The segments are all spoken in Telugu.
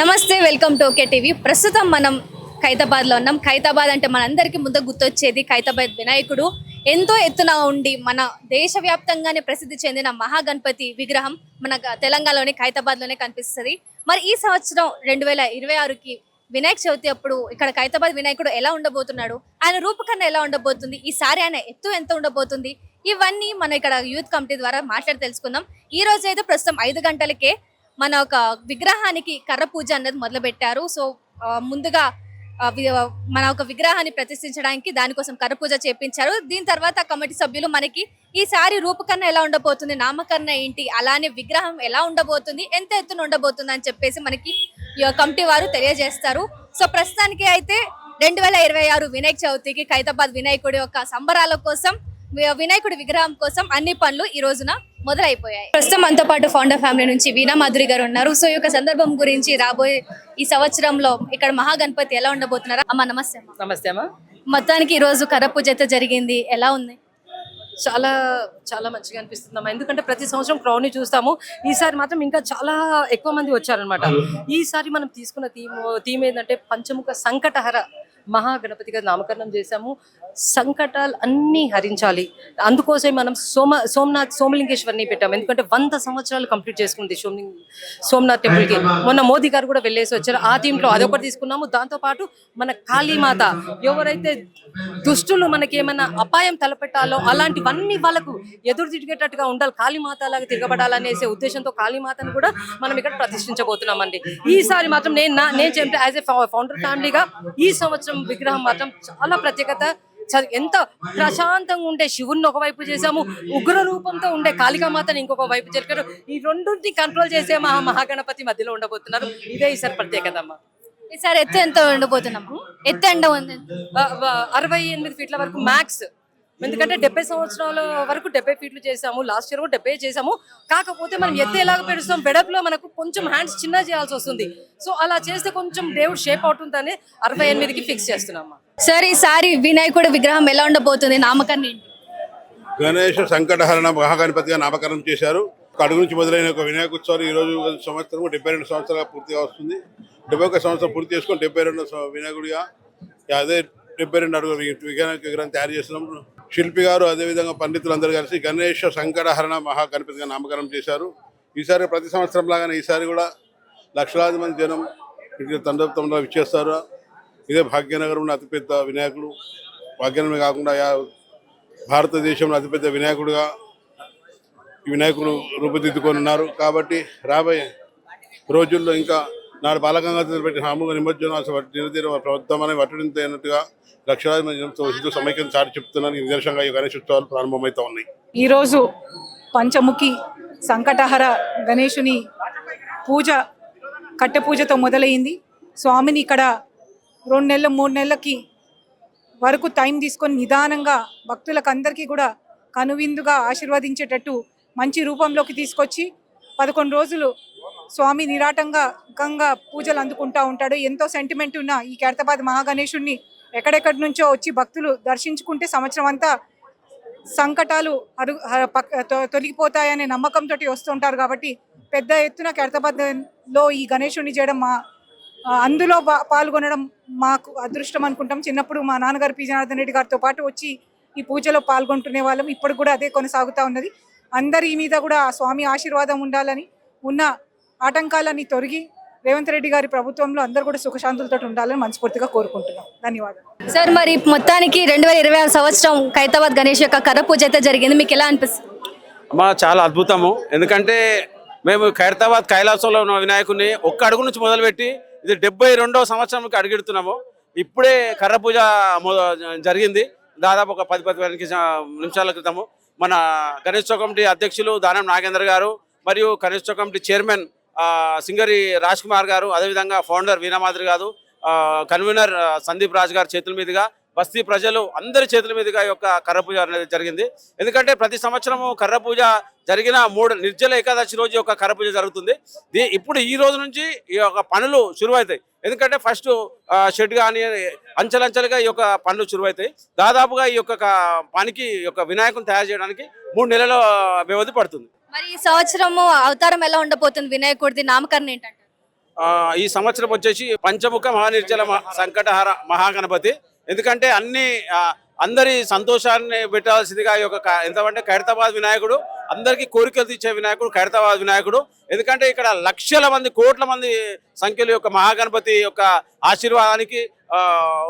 నమస్తే, వెల్కమ్ టు ఓకే టీవీ. ప్రస్తుతం మనం ఖైతాబాద్లో ఉన్నాం. ఖైతాబాద్ అంటే మనందరికీ ముందు గుర్తొచ్చేది ఖైతాబాద్ వినాయకుడు. ఎంతో ఎత్తున ఉండి మన దేశవ్యాప్తంగానే ప్రసిద్ధి చెందిన మహాగణపతి విగ్రహం మన తెలంగాణలోని ఖైతాబాద్లోనే కనిపిస్తుంది. మరి ఈ సంవత్సరం 2026కి వినాయక చవితి అప్పుడు ఇక్కడ ఖైతాబాద్ వినాయకుడు ఎలా ఉండబోతున్నాడు, ఆయన రూపకన్నా ఎలా ఉండబోతుంది, ఈసారి ఆయన ఎత్తు ఎంత ఉండబోతుంది, ఇవన్నీ మనం ఇక్కడ యూత్ కమిటీ ద్వారా మాట్లాడి తెలుసుకుందాం. ఈ రోజు అయితే ప్రస్తుతం 5 గంటలకే మన ఒక విగ్రహానికి కర్ర పూజ అనేది మొదలు పెట్టారు. సో ముందుగా మన ఒక విగ్రహాన్ని ప్రతిష్ఠించడానికి దానికోసం కర్ర పూజ చేపించారు. దీని తర్వాత కమిటీ సభ్యులు మనకి ఈసారి రూపకన్నా ఎలా ఉండబోతుంది, నామకరణ ఏంటి, అలానే విగ్రహం ఎలా ఉండబోతుంది, ఎంత ఎత్తున ఉండబోతుంది అని చెప్పేసి మనకి కమిటీ వారు తెలియజేస్తారు. సో ప్రస్తుతానికి అయితే 2026 వినాయక చవితికి ఖైతాబాద్ వినాయకుడి యొక్క సంబరాల కోసం, వినాయకుడి విగ్రహం కోసం అన్ని పనులు ఈ రోజున మొదలైపోయాయి. ప్రస్తుతం మనతో పాటు ఫౌండర్ ఫ్యామిలీ నుంచి వీణా మాధురి గారు ఉన్నారు. సో ఈ యొక్క సందర్భం గురించి, రాబోయే ఈ సంవత్సరంలో ఇక్కడ మహాగణపతి ఎలా ఉండబోతున్నారు. అమ్మా నమస్తే. నమస్తే అమ్మా. మొత్తానికి ఈ రోజు కర్ర పూజ అయితే జరిగింది, ఎలా ఉంది? చాలా చాలా మంచిగా అనిపిస్తుందమ్మా. ఎందుకంటే ప్రతి సంవత్సరం క్రౌడ్ ని చూస్తాము, ఈసారి మాత్రం ఇంకా చాలా ఎక్కువ మంది వచ్చారనమాట. ఈసారి మనం తీసుకున్న థీమ్ ఏంటంటే పంచముఖ సంకటహర మహాగణపతిగా నామకరణం చేశాము. సంకటాలు అన్నీ హరించాలి, అందుకోసం మనం సోమలింగేశ్వరిని పెట్టాము. ఎందుకంటే 100 సంవత్సరాలు కంప్లీట్ చేసుకుంది సోమనాథ్ టెంపుల్ కి. మొన్న మోదీ గారు కూడా వెళ్ళేసి వచ్చారు. ఆ థీమ్ లో అదొకటి తీసుకున్నాము. దాంతో పాటు మన కాళీమాత, ఎవరైతే దుష్టులు మనకి ఏమైనా అపాయం తలపెట్టాలో అలాంటివన్నీ వాళ్ళకు ఎదురు తిరిగేటట్టుగా ఉండాలి, కాళీమాత లాగా తిరగబడాలనేసే ఉద్దేశంతో కాళీమాతను కూడా మనం ఇక్కడ ప్రతిష్ఠించబోతున్నామండి. ఈసారి మాత్రం నేను చెప్పే యాజ్ ఏ ఫౌండర్ ఫ్యామిలీగా ఈ సంవత్సరం విగ్రహం మాత్రం చాలా ప్రత్యేకత. ఎంత ప్రశాంతంగా ఉండే శివుణ్ణి ఒకవైపు చేసాము, ఉగ్ర రూపంతో ఉండే కాళికామాతని ఇంకొక వైపు జరిపారు. ఈ రెండుని కంట్రోల్ చేసే మహాగణపతి మధ్యలో ఉండబోతున్నారు. ఇదే ఈసారి ప్రత్యేకత అమ్మా. ఈసారి ఎత్తు ఎంత ఉండబోతున్నాము? ఎత్తు ఎండ ఉంది 68 ఫీట్ల వరకు మ్యాక్స్. ఎందుకంటే 70 సంవత్సరాల వరకు 70 ఫీట్లు చేసాము, లాస్ట్ ఇయర్ కూడా 70 చేసాము. కాకపోతే మనం ఎత్తు ఎలాగ పెడుస్తాం, వెడపులో మనకు కొంచెం హ్యాండ్స్ చిన్న చేయాల్సి వస్తుంది. సో అలా చేస్తే కొంచెం దేవుడు షేప్ అవుతుందని 68కి ఫిక్స్ చేస్తున్నాము. సార్ ఈసారి వినాయకుడి విగ్రహం ఎలా ఉండబోతుంది, నామకరణం ఏంటి? గణేష్ సంకటహరణ మహాగణపతిగా నామకరణం చేశారు. అడుగు నుంచి మొదలైన ఒక వినాయక ఉత్సవాలు ఈ రోజు సంవత్సరం 72 సంవత్సరాలు పూర్తిగా వస్తుంది. 71 సంవత్సరం పూర్తి చేసుకొని 72 వినాయకుడిగా అదే 72 అడుగు విగ్రహం తయారు చేస్తున్నాం. శిల్పి గారు అదేవిధంగా పండితులందరూ కలిసి గణేష్ సంకటహరణ మహాగణపతిగా నామకరణం చేశారు. ఈసారి ప్రతి సంవత్సరం లాగానే ఈసారి కూడా లక్షలాది మంది జనం ఇటు తండోపతంలో విచ్చేస్తారు. ఇదే భాగ్యనగరంలో అతిపెద్ద వినాయకుడు, భాగ్యనగరమే కాకుండా భారతదేశంలో అతిపెద్ద వినాయకుడుగా ఈ వినాయకుడు రూపుదిద్దుకొని ఉన్నారు. కాబట్టి రాబోయే రోజుల్లో ఇంకా నాడు బాలగంగా పెట్టి హాముగా నిమజ్జనం ప్రభుత్వమని వటుడినట్టుగా లక్షలాది మంది హిందూ సమైక్యం చాటి చెప్తున్నాను. నిదర్శనంగా ఈ గణేష్ ఉత్సవాలు ప్రారంభమవుతా ఉన్నాయి. ఈరోజు పంచముఖి సంకటహర గణేశుని పూజ కట్టె పూజతో మొదలైంది. స్వామిని ఇక్కడ 2 నెలలు 3 నెలలకి వరకు టైం తీసుకొని నిదానంగా భక్తులకు అందరికీ కూడా కనువిందుగా ఆశీర్వదించేటట్టు మంచి రూపంలోకి తీసుకొచ్చి 11 రోజులు స్వామి నిరాటంగా పూజలు అందుకుంటూ ఉంటాడు. ఎంతో సెంటిమెంట్ ఉన్న ఈ ఖైరతాబాద్ మహాగణేశుడిని ఎక్కడెక్కడి నుంచో వచ్చి భక్తులు దర్శించుకుంటే సంవత్సరం అంతా సంకటాలు తొలగిపోతాయనే నమ్మకంతో వస్తుంటారు. కాబట్టి పెద్ద ఎత్తున ఖైరతాబాద్లో ఈ గణేశుడిని చేయడం, అందులో పాల్గొనడం మాకు అదృష్టం అనుకుంటాం. చిన్నప్పుడు మా నాన్నగారు పి జనార్దన్ రెడ్డి గారితో పాటు వచ్చి ఈ పూజలో పాల్గొంటునే వాళ్ళం. ఇప్పుడు కూడా అదే కొనసాగుతూ ఉన్నది. అందరి మీద కూడా ఆ స్వామి ఆశీర్వాదం ఉండాలని, ఉన్న ఆటంకాలన్నీ తొలగి రేవంత్ రెడ్డి గారి ప్రభుత్వంలో అందరూ కూడా సుఖశాంతులతో ఉండాలని మనస్ఫూర్తిగా కోరుకుంటున్నాం. ధన్యవాదాలు. సార్ మరి మొత్తానికి 2026 సంవత్సరం ఖైతాబాద్ గణేష్ యొక్క కర్ర పూజ అయితే జరిగింది, మీకు ఎలా అనిపిస్తుంది? అమ్మా చాలా అద్భుతము. ఎందుకంటే మేము ఖైరతాబాద్ కైలాసంలో ఉన్న వినాయకుడిని ఒక్క అడుగు నుంచి మొదలుపెట్టి ఇది 72వ సంవత్సరంకి అడుగెడుతున్నాము. ఇప్పుడే కర్ర పూజ జరిగింది, దాదాపు ఒక 10-15 నిమిషాల క్రితము. మన గణేశోత్సవ కమిటీ అధ్యక్షులు దానం నాగేంద్ర గారు మరియు గణేశోత్సవ కమిటీ చైర్మన్ సింగరి రాజ్ కుమార్ గారు, అదేవిధంగా ఫౌండర్ వీణా మాధురి గారు, కన్వీనర్ సందీప్ రాజ్ గారు చేతుల మీదుగా, బస్తీ ప్రజలు అందరి చేతుల మీదుగా ఈ యొక్క కర్ర పూజ అనేది జరిగింది. ఎందుకంటే ప్రతి సంవత్సరము కర్ర పూజ జరిగిన 3 నిర్జల ఏకాదశి రోజు యొక్క కర్ర పూజ జరుగుతుంది. ఇప్పుడు ఈ రోజు నుంచి ఈ యొక్క పనులు శురువవుతాయి. ఎందుకంటే ఫస్ట్ షెడ్ కానీ అంచెలంచెలుగా ఈ యొక్క పనులు శురువవుతాయి. దాదాపుగా ఈ యొక్క పనికి యొక్క వినాయకుని తయారు చేయడానికి 3 నెలల వ్యవధి పడుతుంది. మరి ఈ సంవత్సరము అవతారం ఎలా ఉండబోతుంది వినాయకుడిది, నామకరణం ఏంటంటే? ఈ సంవత్సరం వచ్చేసి పంచముఖ మహానిర్జల సంకటహర మహాగణపతి. ఎందుకంటే అందరి సంతోషాన్ని పెట్టాల్సిందిగా ఈ యొక్క ఎంతమంటే ఖైరతాబాద్ వినాయకుడు అందరికీ కోరికలు తీర్చే వినాయకుడు ఖైరతాబాద్ వినాయకుడు. ఎందుకంటే ఇక్కడ లక్షల మంది కోట్ల మంది సంఖ్యలో యొక్క మహాగణపతి యొక్క ఆశీర్వాదానికి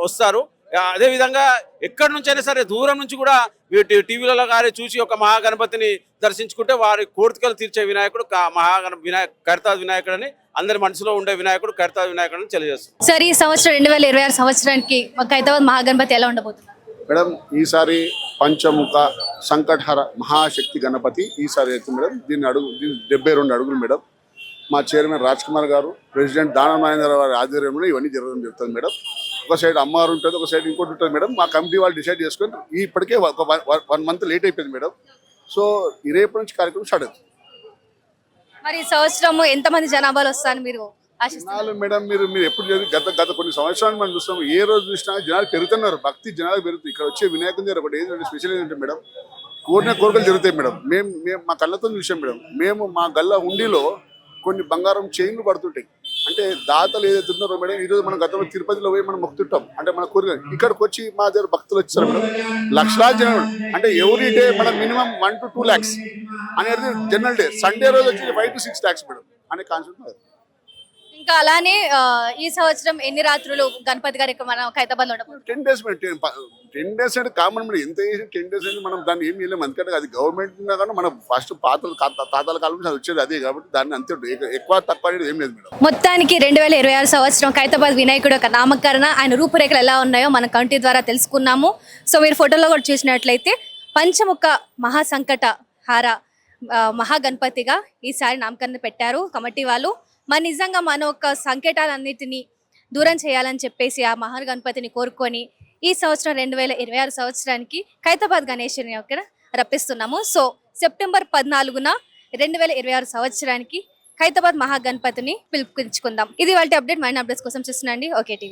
వస్తారు. అదేవిధంగా ఎక్కడి నుంచైనా సరే దూరం నుంచి కూడా టీవీలలో కానీ చూసి ఒక మహాగణపతిని దర్శించుకుంటే వారి కోరికలు తీర్చే వినాయకుడు ఖైరతాబాద్ వినాయకుడు అని అందరి మనసులో ఉండే వినాయకుడు ఖైరతాబాద్ వినాయకుడు అని తెలియజేస్తారు. సార్ ఈ సంవత్సరం 2026 సంవత్సరానికి ఖైరతాబాద్ మహాగణపతి ఎలా ఉండబోతుంది మేడం? ఈసారి పంచముఖ సంకటహర మహాశక్తి గణపతి ఈసారి అవుతుంది మేడం. దీన్ని 72 అడుగులు మేడం. మా చైర్మన్ రాజ్ కుమార్ గారు, ప్రెసిడెంట్ దానం నాగేంద్ర వారి ఆధ్వర్యంలో ఇవన్నీ జరగడం జరుగుతుంది మేడం. ఒక సైడ్ అమ్మవారు ఉంటుంది, ఒక సైడ్ ఇంకోటి ఉంటుంది మేడం. మా కమిటీ వాళ్ళు డిసైడ్ చేసుకొని ఇప్పటికే 1 మంత్ లేట్ అయిపోయింది మేడం. సో రేపటి నుంచి కార్యక్రమం స్టార్ట్ అవుతుంది. మరి ఈ సంవత్సరం ఎంతమంది జనాభాలు వస్తారని మీరు ఆశిస్తున్నారు? జనాలు మేడం మీరు ఎప్పుడు గత కొన్ని సంవత్సరాలు మనం చూస్తాం, ఏ రోజు చూసినా జనాలు పెరుగుతున్నారు, భక్తి జనాలు పెరుగుతుంది. ఇక్కడ వచ్చే వినాయకుని దగ్గర ఒకటి ఏంటంటే స్పెషల్ ఏంటంటే మేడం, కోరికలు జరుగుతాయి మేడం. మేము మా కళ్ళతో చూసాం మేడం. మేము మా గల్ల హుండీలో కొన్ని బంగారం చైన్లు పడుతుంటాయి. అంటే దాతలు ఏదైతే ఉన్నారో మేడం, ఈరోజు మనం గతంలో తిరుపతిలో పోయి మనం మొక్కుతుంటాం. అంటే మన కోరిక ఇక్కడికి వచ్చి మా దగ్గర భక్తులు వచ్చారు మేడం. లక్షలాది జనం. అంటే ఎవ్రీ డే మనం మినిమం 1 to 2 lakhs అనేది జనరల్ డే. సండే రోజు వచ్చి 5 to 6 lakhs మేడం అనే కాన్సెప్ట్. ఇంకా అలానే ఈ సంవత్సరం ఎన్ని రాత్రులు గణపతి గారి మన ఖైరతాబాద్ లో ఉండబోతుంది? 10 days మేడం. 10 days అంటే కామన్ మేడం. ఎంత చేసి 10 days అంటే మనం దాన్ని ఏం చేయలేము. ఎందుకంటే అది గవర్నమెంట్ కానీ మనం ఫస్ట్ తాతల కాలం నుంచి అది వచ్చేది అదే కాబట్టి దాన్ని అంతే ఎక్కువ తక్కువ అనేది ఏం లేదు మేడం. మొత్తానికి 2026 సంవత్సరం ఖైరతాబాద్ వినాయకుడు యొక్క నామకరణ, ఆయన రూపురేఖలు ఎలా ఉన్నాయో మన కమిటీ ద్వారా తెలుసుకున్నాము. సో మీరు ఫోటోలో కూడా చూసినట్లయితే పంచముఖ మహాసంకట హార మహాగణపతిగా ఈసారి నామకరణ పెట్టారు కమిటీ వాళ్ళు. మరి నిజంగా మన ఒక సంకేతాలన్నిటినీ దూరం చేయాలని చెప్పేసి ఆ మహాగణపతిని కోరుకొని ఈ సంవత్సరం 2026 సంవత్సరానికి ఖైరతాబాద్ గణేశుని అక్కడ రప్పిస్తున్నాము. సో సెప్టెంబర్ 14న 2026 సంవత్సరానికి ఖైరతాబాద్ మహాగణపతిని పిలుపుకుందాం. ఇది వాళ్ళ అప్డేట్. మైన అప్డేట్స్ కోసం చూస్తున్నాండి ఓకే టీవీ.